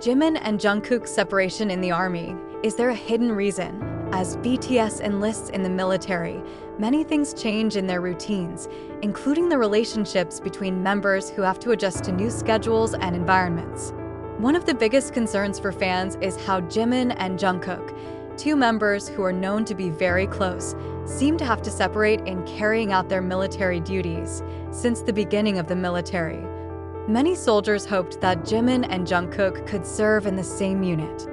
Jimin and Jungkook's separation in the army. Is there a hidden reason? As BTS enlists in the military, many things change in their routines, including the relationships between members who have to adjust to new schedules and environments. One of the biggest concerns for fans is how Jimin and Jungkook, two members who are known to be very close, seem to have to separate in carrying out their military duties since the beginning of the military. Many soldiers hoped that Jimin and Jungkook could serve in the same unit.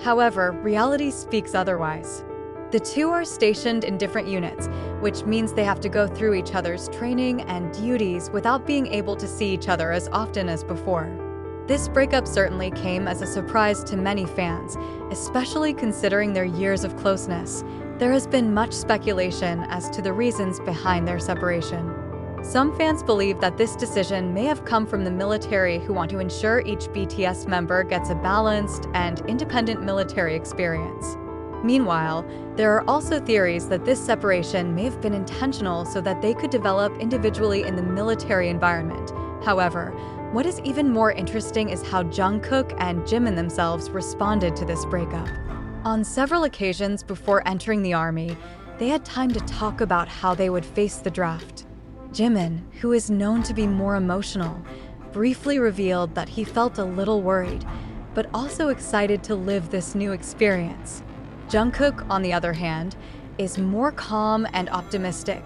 However, reality speaks otherwise. The two are stationed in different units, which means they have to go through each other's training and duties without being able to see each other as often as before. This breakup certainly came as a surprise to many fans, especially considering their years of closeness. There has been much speculation as to the reasons behind their separation. Some fans believe that this decision may have come from the military, who want to ensure each BTS member gets a balanced and independent military experience. Meanwhile, there are also theories that this separation may have been intentional so that they could develop individually in the military environment. However, what is even more interesting is how Jungkook and Jimin themselves responded to this breakup. On several occasions before entering the army, they had time to talk about how they would face the draft. Jimin, who is known to be more emotional, briefly revealed that he felt a little worried, but also excited to live this new experience. Jungkook, on the other hand, is more calm and optimistic,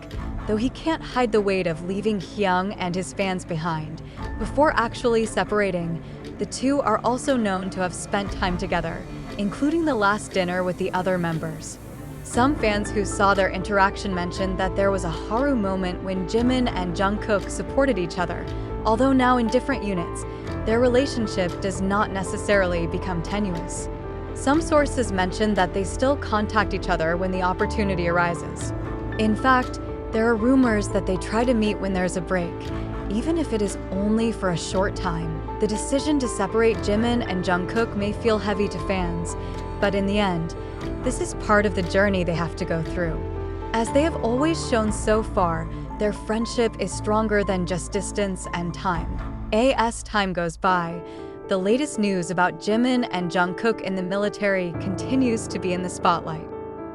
though he can't hide the weight of leaving Hyung and his fans behind. Before actually separating, the two are also known to have spent time together, including the last dinner with the other members. Some fans who saw their interaction mentioned that there was a haru moment when Jimin and Jungkook supported each other. Although now in different units, their relationship does not necessarily become tenuous. Some sources mention that they still contact each other when the opportunity arises. In fact, there are rumors that they try to meet when there's a break, even if it is only for a short time. The decision to separate Jimin and Jungkook may feel heavy to fans, but in the end, this is part of the journey they have to go through. As they have always shown so far, their friendship is stronger than just distance and time. As time goes by, the latest news about Jimin and Jungkook in the military continues to be in the spotlight.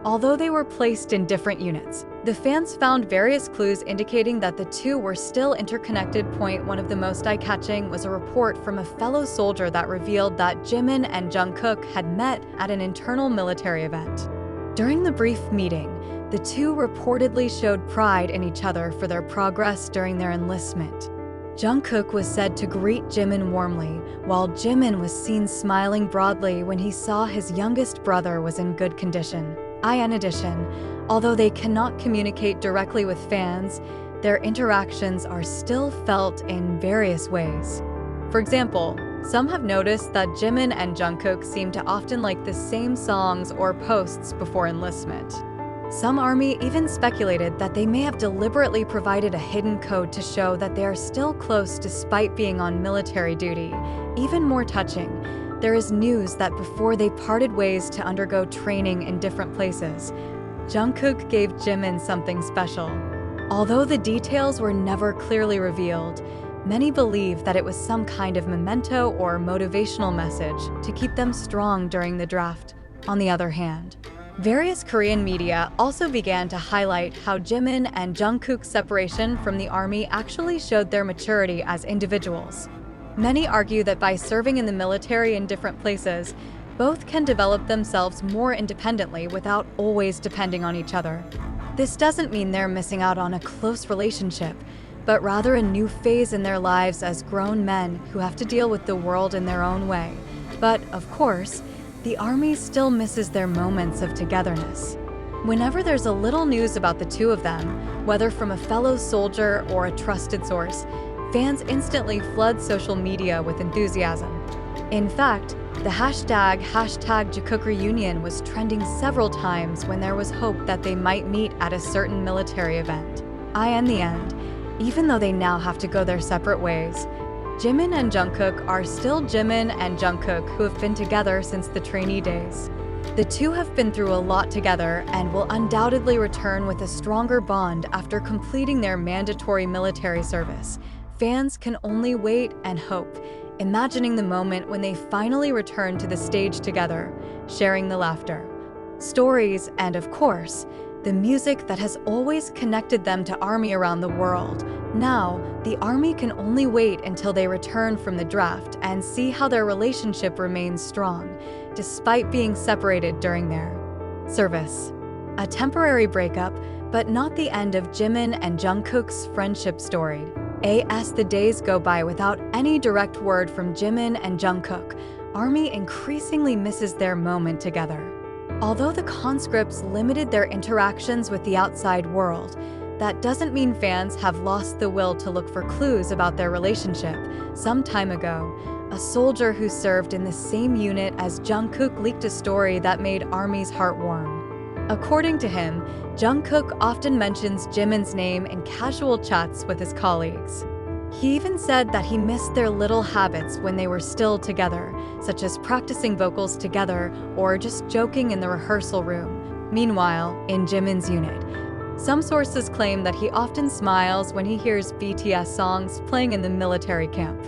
Although they were placed in different units, the fans found various clues indicating that the two were still interconnected. One of the most eye-catching was a report from a fellow soldier that revealed that Jimin and Jungkook had met at an internal military event. During the brief meeting, the two reportedly showed pride in each other for their progress during their enlistment. Jungkook was said to greet Jimin warmly, while Jimin was seen smiling broadly when he saw his youngest brother was in good condition. In addition, although they cannot communicate directly with fans, their interactions are still felt in various ways. For example, some have noticed that Jimin and Jungkook seem to often like the same songs or posts before enlistment. Some army even speculated that they may have deliberately provided a hidden code to show that they are still close despite being on military duty. Even more touching, there is news that before they parted ways to undergo training in different places, Jungkook gave Jimin something special. Although the details were never clearly revealed, many believe that it was some kind of memento or motivational message to keep them strong during the draft. On the other hand, various Korean media also began to highlight how Jimin and Jungkook's separation from the army actually showed their maturity as individuals. Many argue that by serving in the military in different places, both can develop themselves more independently without always depending on each other. This doesn't mean they're missing out on a close relationship, but rather a new phase in their lives as grown men who have to deal with the world in their own way. But, of course, the army still misses their moments of togetherness. Whenever there's a little news about the two of them, whether from a fellow soldier or a trusted source, fans instantly flood social media with enthusiasm. In fact, the hashtag #JungkookReunion was trending several times when there was hope that they might meet at a certain military event. In the end, even though they now have to go their separate ways, Jimin and Jungkook are still Jimin and Jungkook, who have been together since the trainee days. The two have been through a lot together and will undoubtedly return with a stronger bond after completing their mandatory military service. Fans can only wait and hope. imagining the moment when they finally return to the stage together, sharing the laughter, stories, and of course, the music that has always connected them to ARMY around the world. Now, the ARMY can only wait until they return from the draft and see how their relationship remains strong, despite being separated during their service. A temporary breakup, but not the end of Jimin and Jungkook's friendship story. As the days go by without any direct word from Jimin and Jungkook, ARMY increasingly misses their moment together. Although the conscripts limited their interactions with the outside world, that doesn't mean fans have lost the will to look for clues about their relationship. Some time ago, a soldier who served in the same unit as Jungkook leaked a story that made ARMY's heart warm. According to him, Jungkook often mentions Jimin's name in casual chats with his colleagues. He even said that he missed their little habits when they were still together, such as practicing vocals together or just joking in the rehearsal room. Meanwhile, in Jimin's unit, some sources claim that he often smiles when he hears BTS songs playing in the military camp.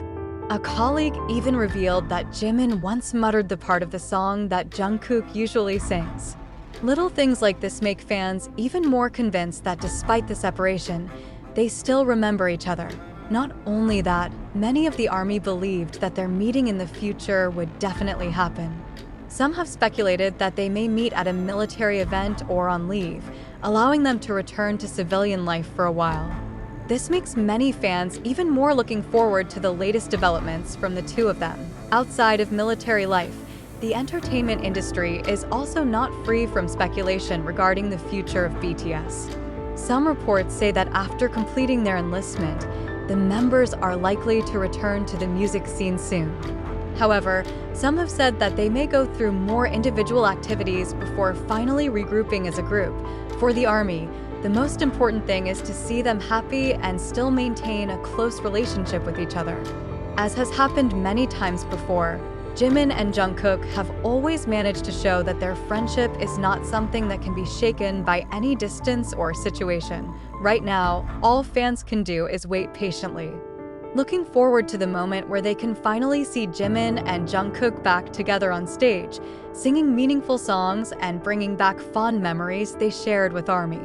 A colleague even revealed that Jimin once muttered the part of the song that Jungkook usually sings. Little things like this make fans even more convinced that despite the separation, they still remember each other. Not only that, many of the ARMY believed that their meeting in the future would definitely happen. Some have speculated that they may meet at a military event or on leave, allowing them to return to civilian life for a while. This makes many fans even more looking forward to the latest developments from the two of them. Outside of military life, the entertainment industry is also not free from speculation regarding the future of BTS. Some reports say that after completing their enlistment, the members are likely to return to the music scene soon. However, some have said that they may go through more individual activities before finally regrouping as a group. For the ARMY, the most important thing is to see them happy and still maintain a close relationship with each other. As has happened many times before, Jimin and Jungkook have always managed to show that their friendship is not something that can be shaken by any distance or situation. Right now, all fans can do is wait patiently, looking forward to the moment where they can finally see Jimin and Jungkook back together on stage, singing meaningful songs and bringing back fond memories they shared with ARMY.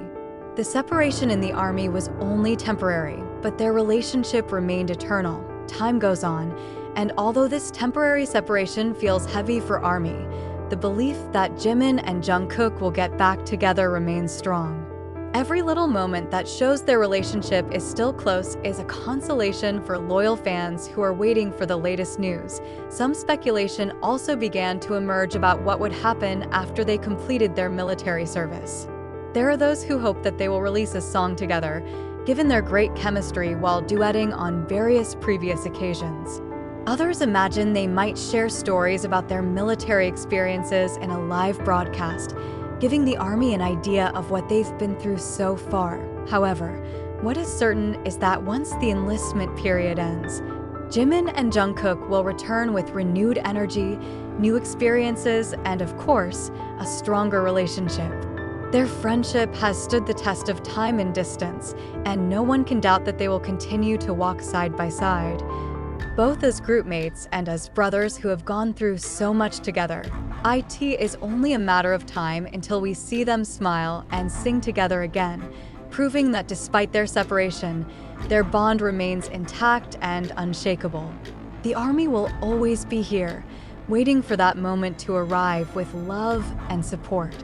The separation in the ARMY was only temporary, but their relationship remained eternal. Time goes on, and although this temporary separation feels heavy for ARMY, the belief that Jimin and Jungkook will get back together remains strong. Every little moment that shows their relationship is still close is a consolation for loyal fans who are waiting for the latest news. Some speculation also began to emerge about what would happen after they completed their military service. There are those who hope that they will release a song together, given their great chemistry while duetting on various previous occasions. Others imagine they might share stories about their military experiences in a live broadcast, giving the ARMY an idea of what they've been through so far. However, what is certain is that once the enlistment period ends, Jimin and Jungkook will return with renewed energy, new experiences, and of course, a stronger relationship. Their friendship has stood the test of time and distance, and no one can doubt that they will continue to walk side by side. Both as groupmates and as brothers who have gone through so much together, it is only a matter of time until we see them smile and sing together again, proving that despite their separation, their bond remains intact and unshakable. The ARMY will always be here, waiting for that moment to arrive with love and support.